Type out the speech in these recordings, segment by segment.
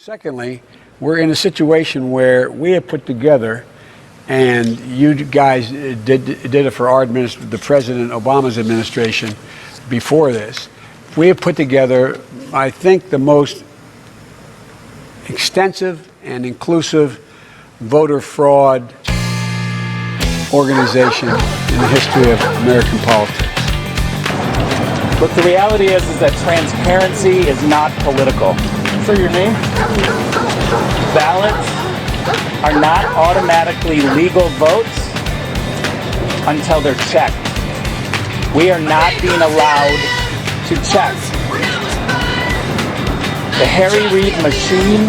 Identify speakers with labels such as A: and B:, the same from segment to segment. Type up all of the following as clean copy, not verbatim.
A: Secondly, we're in a situation where we have put together, and you guys did it for our administration, the President Obama's administration before this. We have put together, I think, the most extensive and inclusive voter fraud organization in the history of American politics.
B: Look, the reality is that transparency is not political. Sir, your name? Ballots are not automatically legal votes until they're checked. We are not being allowed to check. The Harry Reid machine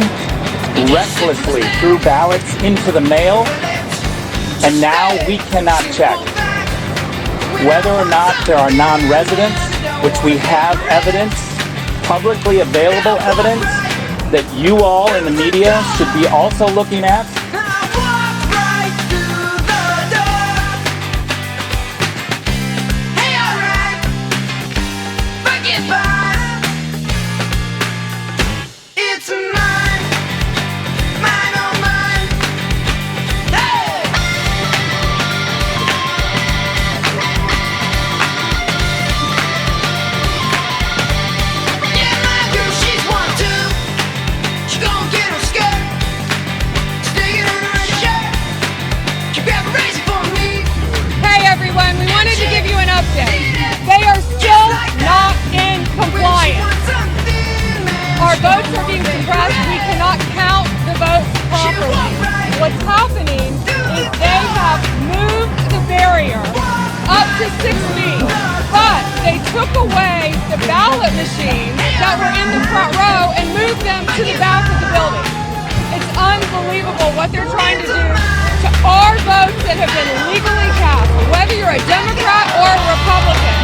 B: recklessly threw ballots into the mail, and now we cannot check. Whether or not there are non-residents, which we have evidence, publicly available evidence, that you all in the media should be also looking at.
C: They are still not in compliance. Our votes are being suppressed. We cannot count the votes properly. What's happening is they have moved the barrier up to 6 feet, but they took away the ballot machines that were in the front row and moved them to the back of the building. It's unbelievable what they're trying to do to our votes that have been legally cast, whether you're a Democrat or a Republican.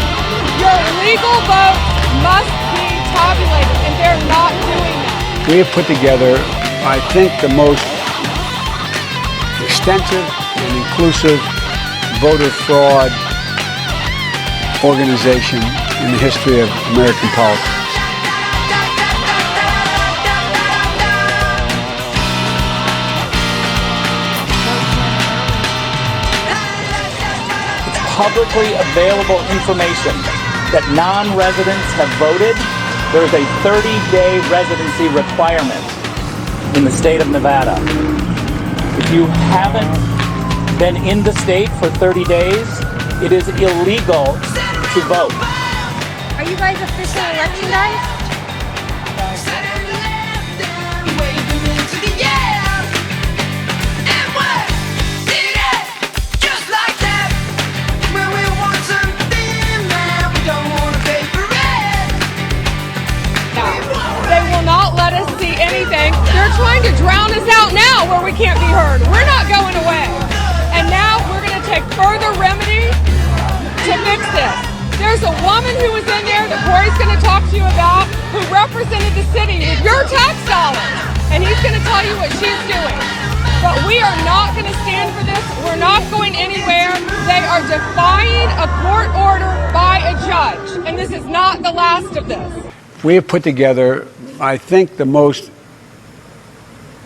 C: Your legal vote must be tabulated, and they're not doing that.
A: We have put together, I think, the most extensive and inclusive voter fraud organization in the history of American politics.
B: Publicly available information that non-residents have voted. There is a 30-day residency requirement in the state of Nevada. If you haven't been in the state for 30 days, it is illegal to vote.
D: Are you guys official election guys?
C: They're trying to drown us out now where we can't be heard. We're not going away. And now we're going to take further remedy to fix this. There's a woman who was in there that Corey's going to talk to you about who represented the city with your tax dollars. And he's going to tell you what she's doing. But we are not going to stand for this. We're not going anywhere. They are defying a court order by a judge. And this is not the last of this.
A: We have put together, I think, the most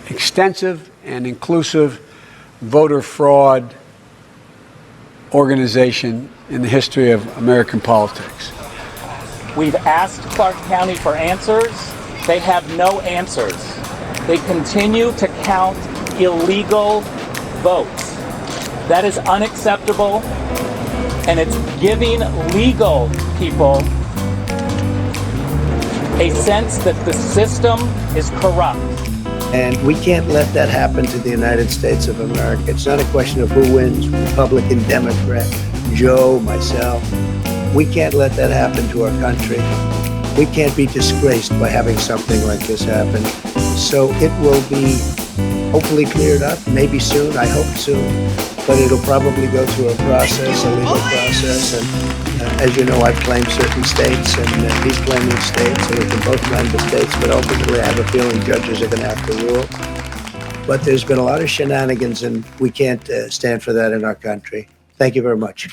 A: extensive and inclusive voter fraud organization in the history of American politics.
B: We've asked Clark County for answers. They have no answers. They continue to count illegal votes. That is unacceptable, and it's giving legal people a sense that the system is corrupt.
E: And we can't let that happen to the United States of America. It's not a question of who wins, Republican, Democrat, Joe, myself. We can't let that happen to our country. We can't be disgraced by having something like this happen. So it will be hopefully cleared up, maybe soon, I hope soon. But it'll probably go through a process, a legal process. And as you know, I've claimed certain states, and he's claiming states, and we can both claim the states. But ultimately, I have a feeling judges are going to have to rule. But there's been a lot of shenanigans, and we can't stand for that in our country. Thank you very much.